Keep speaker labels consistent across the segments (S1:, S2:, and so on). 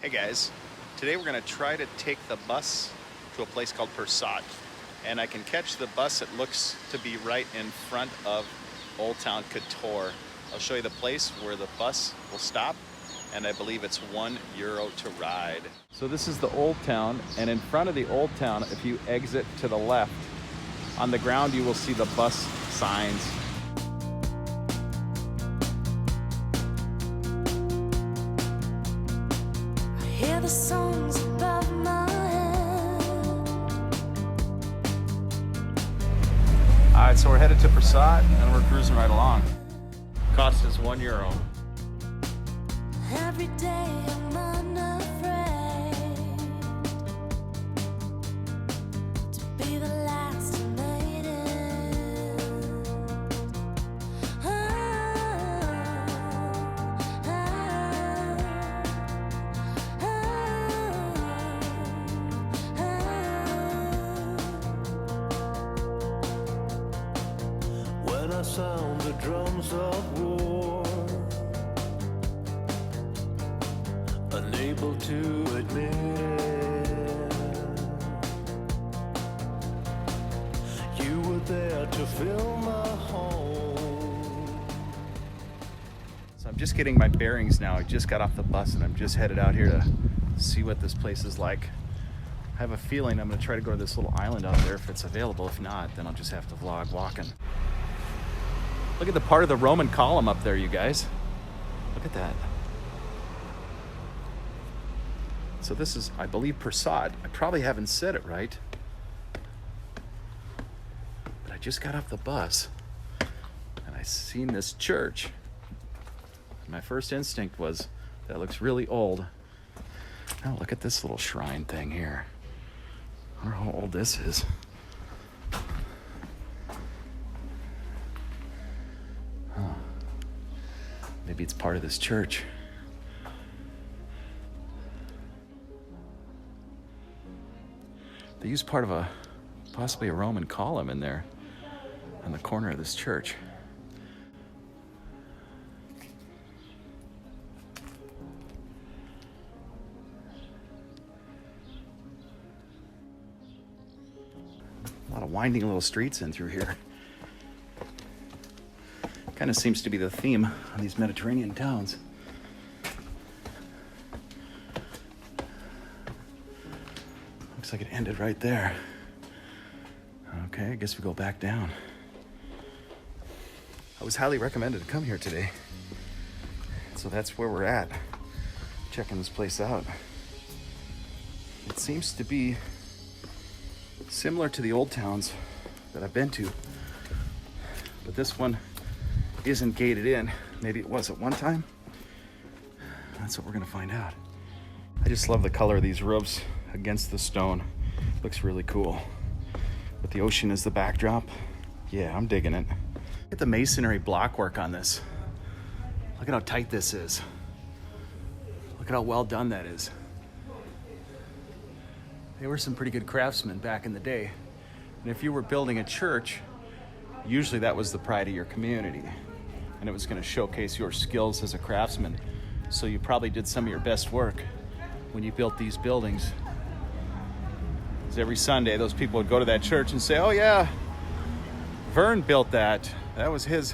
S1: Hey guys, today we're going to try to take the bus to a place called Perast, and I can catch the bus that looks to be right in front of Old Town Kotor. I'll show you the place where the bus will stop, and I believe it's €1 to ride. So this is the Old Town, and in front of the Old Town, if you exit to the left, on the ground you will see the bus signs.
S2: Hear the songs above my head.
S1: All right, so we're headed to Perast and we're cruising right along. Cost is €1.
S2: Every day I'm unafraid to be the last who made it.
S3: When I sound the drums of war, unable to admit it, you were there to fill my home.
S1: So I'm just getting my bearings now. I just got off the bus and I'm just headed out here to see what this place is like. I have a feeling I'm gonna try to go to this little island out there if it's available. If not, then I'll just have to vlog walking. Look at the part of the Roman column up there, you guys. Look at that. So this is, I believe, Perast. I probably haven't said it right. But I just got off the bus and I seen this church. My first instinct was, that looks really old. Now look at this little shrine thing here. I wonder how old this is. Huh. Maybe it's part of this church. They used part of possibly a Roman column in there on the corner of this church. A lot of winding little streets in through here. Kind of seems to be the theme of these Mediterranean towns. Looks like it ended right there. Okay, I guess we go back down. I was highly recommended to come here today. So that's where we're at, checking this place out. It seems to be similar to the old towns that I've been to, but this one isn't gated in. Maybe it was at one time. That's what we're gonna find out. I just love the color of these roofs against the stone. Looks really cool. With the ocean as the backdrop. Yeah, I'm digging it. Look at the masonry block work on this. Look at how tight this is. Look at how well done that is. They were some pretty good craftsmen back in the day. And if you were building a church, usually that was the pride of your community. And it was gonna showcase your skills as a craftsman. So you probably did some of your best work when you built these buildings. Because every Sunday, those people would go to that church and say, oh yeah, Vern built that. That was his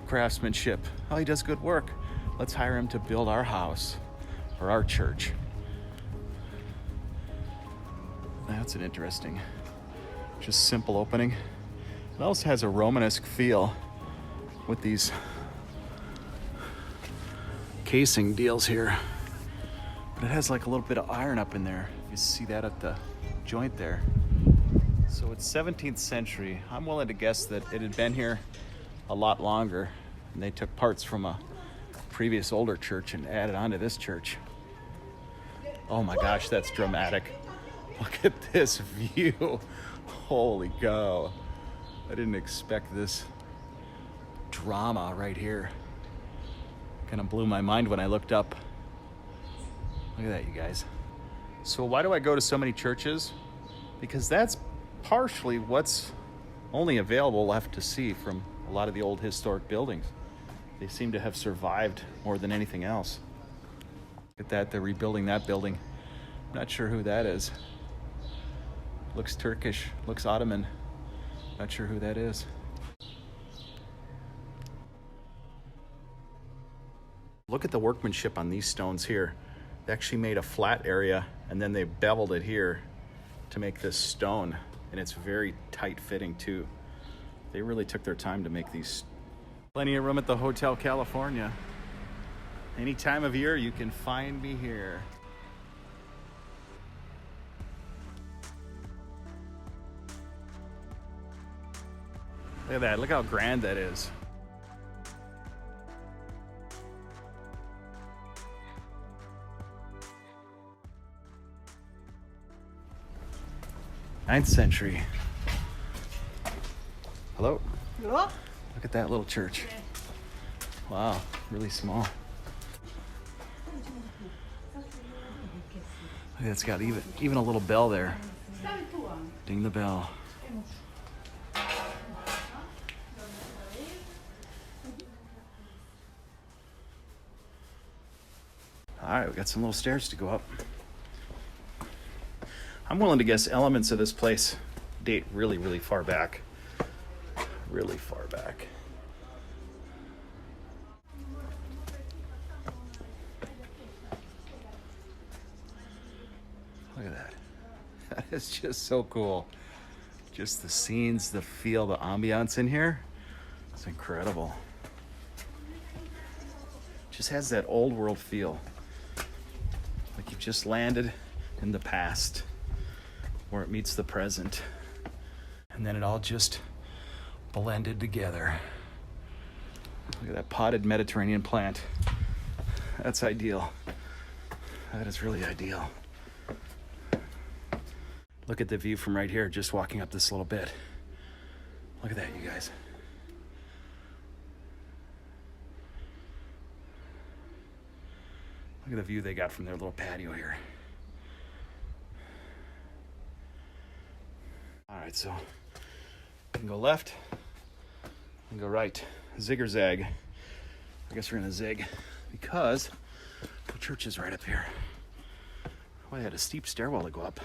S1: craftsmanship. Oh, he does good work. Let's hire him to build our house or our church. That's an interesting, just simple opening. It also has a Romanesque feel with these casing deals here. But it has like a little bit of iron up in there. You see that at the joint there. So it's 17th century. I'm willing to guess that it had been here a lot longer, and they took parts from a previous older church and added onto this church. Oh my gosh, that's dramatic. Look at this view. Holy cow. I didn't expect this drama right here. Kind of blew my mind when I looked up. Look at that, you guys. So why do I go to so many churches? Because that's partially what's only available left to see from a lot of the old historic buildings. They seem to have survived more than anything else. Look At that, they're rebuilding that building. I'm not sure who that is. Looks Turkish, looks Ottoman. Not sure who that is. Look at the workmanship on these stones here. They actually made a flat area and then they beveled it here to make this stone. And it's very tight fitting too. They really took their time to make these. Plenty of room at the Hotel California. Any time of year you can find me here. Look at that, look how grand that is. Ninth century. Hello?
S4: Hello?
S1: Look at that little church. Wow, really small. Look, it's got even a little bell there. Ding the bell. All right, we got some little stairs to go up. I'm willing to guess elements of this place date really, really far back. Really far back. Look at that. That is just so cool. Just the scenes, the feel, the ambiance in here. It's incredible. Just has that old world feel. Like you've just landed in the past where it meets the present. And then it all just blended together. Look at that potted Mediterranean plant. That's ideal. That is really ideal. Look at the view from right here, just walking up this little bit. Look at that, you guys. Look at the view they got from their little patio here. All right, so we can go left and go right. Zig or zag. I guess we're gonna zig because the church is right up here. Oh, I had a steep stairwell to go up.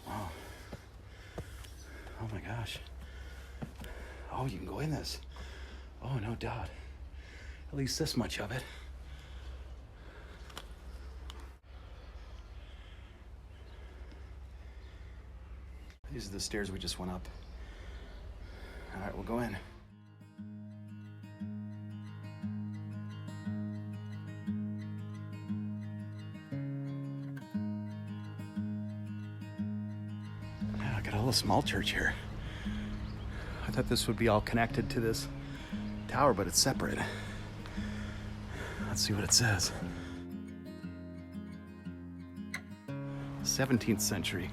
S1: Wow. Oh my gosh. Oh, you can go in this. Oh, no doubt. At least this much of it. These are the stairs we just went up. All right, we'll go in. Yeah, I got a little small church here. I thought this would be all connected to this tower, but it's separate. Let's see what it says. 17th century.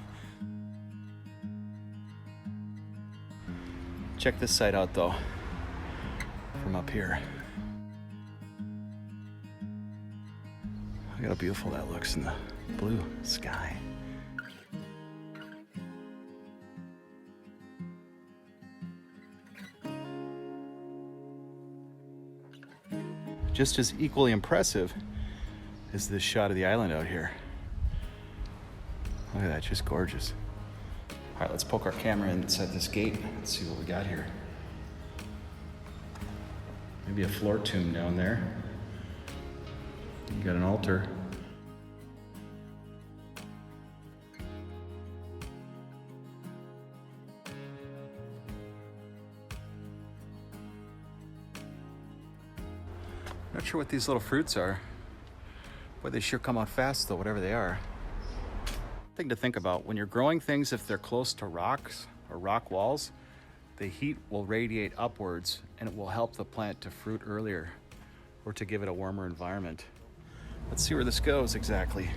S1: Check this side out though, from up here. Look at how beautiful that looks in the blue sky. Just as equally impressive is this shot of the island out here. Look at that, just gorgeous. All right, let's poke our camera inside this gate and see what we got here. Maybe a floor tomb down there. You got an altar. Not sure what these little fruits are. Boy, they sure come out fast though, whatever they are. Thing to think about, when you're growing things, if they're close to rocks or rock walls, the heat will radiate upwards and it will help the plant to fruit earlier or to give it a warmer environment. Let's see where this goes exactly.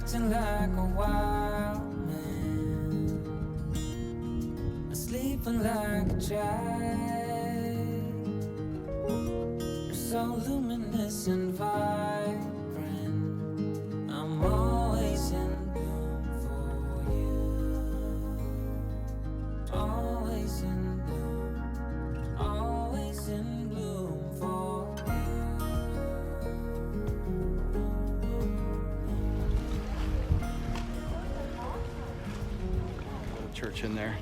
S4: acting like a wild man, sleeping like a child. You're so luminous and vibrant. I'm always in bloom for you. Always in bloom. Always in bloom for
S1: Little church in there.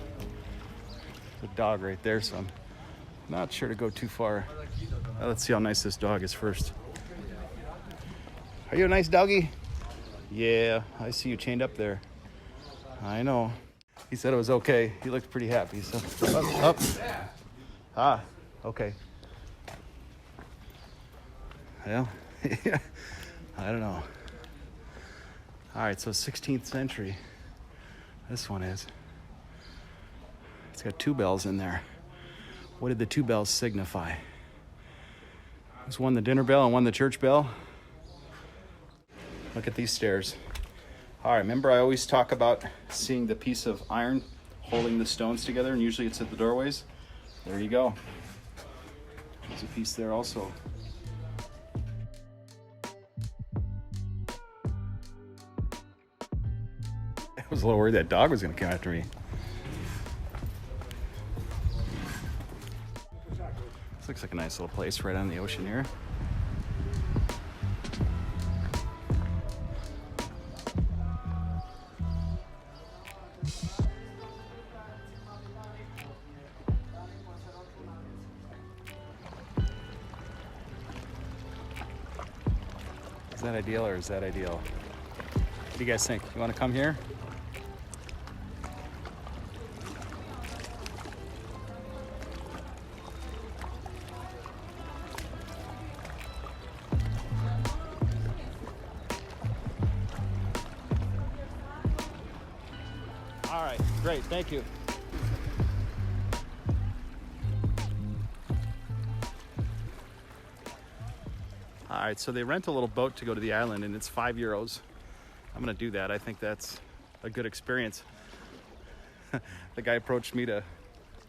S1: The dog right there, so I'm not sure to go too far. Let's see how nice this dog is first. Are you a nice doggy? Yeah, I see you chained up there. I know. He said it was okay. He looked pretty happy. So up. Ah, okay. Well, I don't know. All right, so 16th century. This one is. It's got two bells in there. What did the two bells signify? There's one the dinner bell and one the church bell. Look at these stairs. All right, remember I always talk about seeing the piece of iron holding the stones together, and usually it's at the doorways. There you go. There's a piece there also. I was a little worried that dog was gonna come after me. This looks like a nice little place right on the ocean here. Is that ideal or is that ideal? What do you guys think? You want to come here? All right, great, thank you. All right, so they rent a little boat to go to the island, and it's €5. I'm gonna do that. I think that's a good experience. The guy approached me to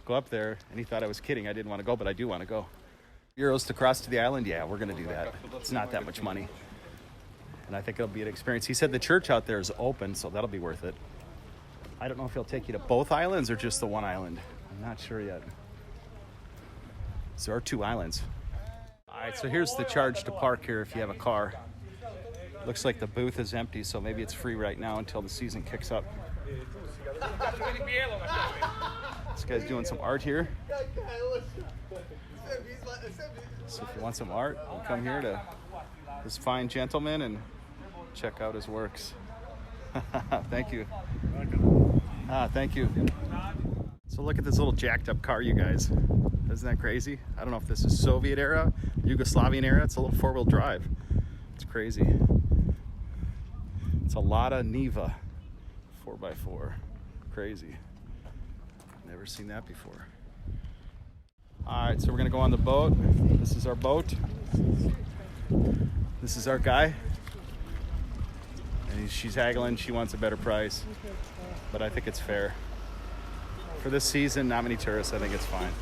S1: go up there, and he thought I was kidding. I didn't want to go, but I do want to go. Euros to cross to the island? Yeah, we're gonna do that. It's not that much money, and I think it'll be an experience. He said the church out there is open, so that'll be worth it. I don't know if he'll take you to both islands or just the one island. I'm not sure yet. So there are two islands. All right, so here's the charge to park here if you have a car. Looks like the booth is empty, so maybe it's free right now until the season kicks up. This guy's doing some art here. So if you want some art, you come here to this fine gentleman and check out his works. Thank you. Thank you. So look at this little jacked up car, you guys. Isn't that crazy? I don't know if this is Soviet era, Yugoslavian era. It's a little four-wheel drive. It's crazy. It's a Lada Niva 4x4. Crazy. Never seen that before. All right, so we're gonna go on the boat. This is our boat. This is our guy. And she's haggling, she wants a better price. But I think it's fair. For this season, not many tourists, I think it's fine.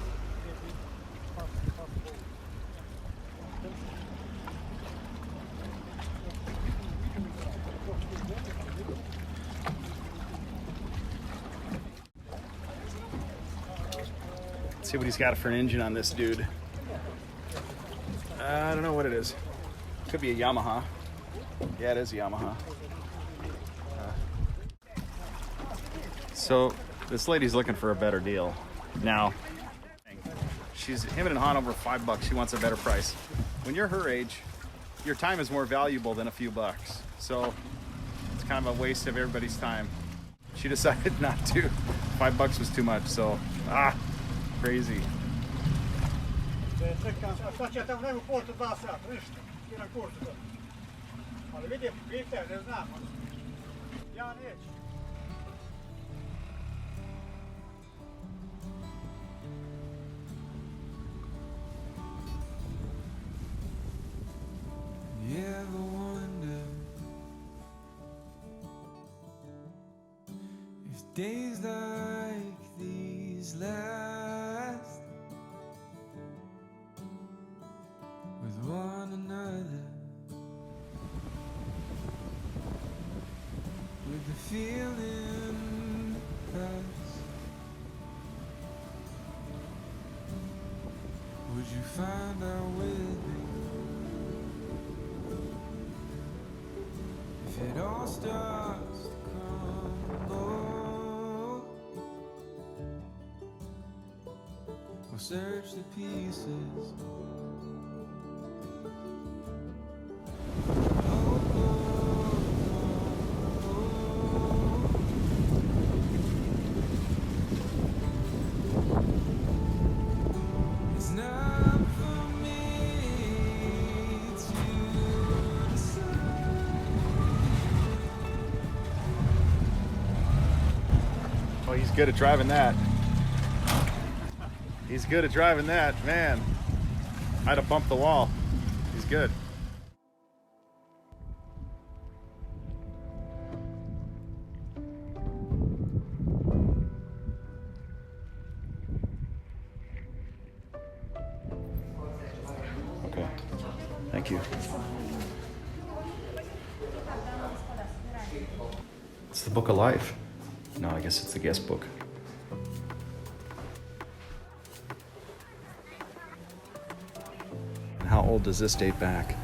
S1: Let's see what he's got for an engine on this dude. I don't know what it is. Could be a Yamaha. Yeah, it is a Yamaha. So this lady's looking for a better deal. Now, she's hemming and hawing over $5. She wants a better price. When you're her age, your time is more valuable than a few bucks. So it's kind of a waste of everybody's time. She decided not to. $5 was too much, so crazy.
S4: You ever wonder Days like these last with one another, with the feeling pass. Would you find out with me if it all starts to crumble? We'll search the pieces. It's not for me to decide.
S1: Oh, he's good at driving that. He's good at driving that, man. I had to bump the wall. He's good. Okay. Thank you. It's the Book of Life. No, I guess it's the guest book. How old does this date back?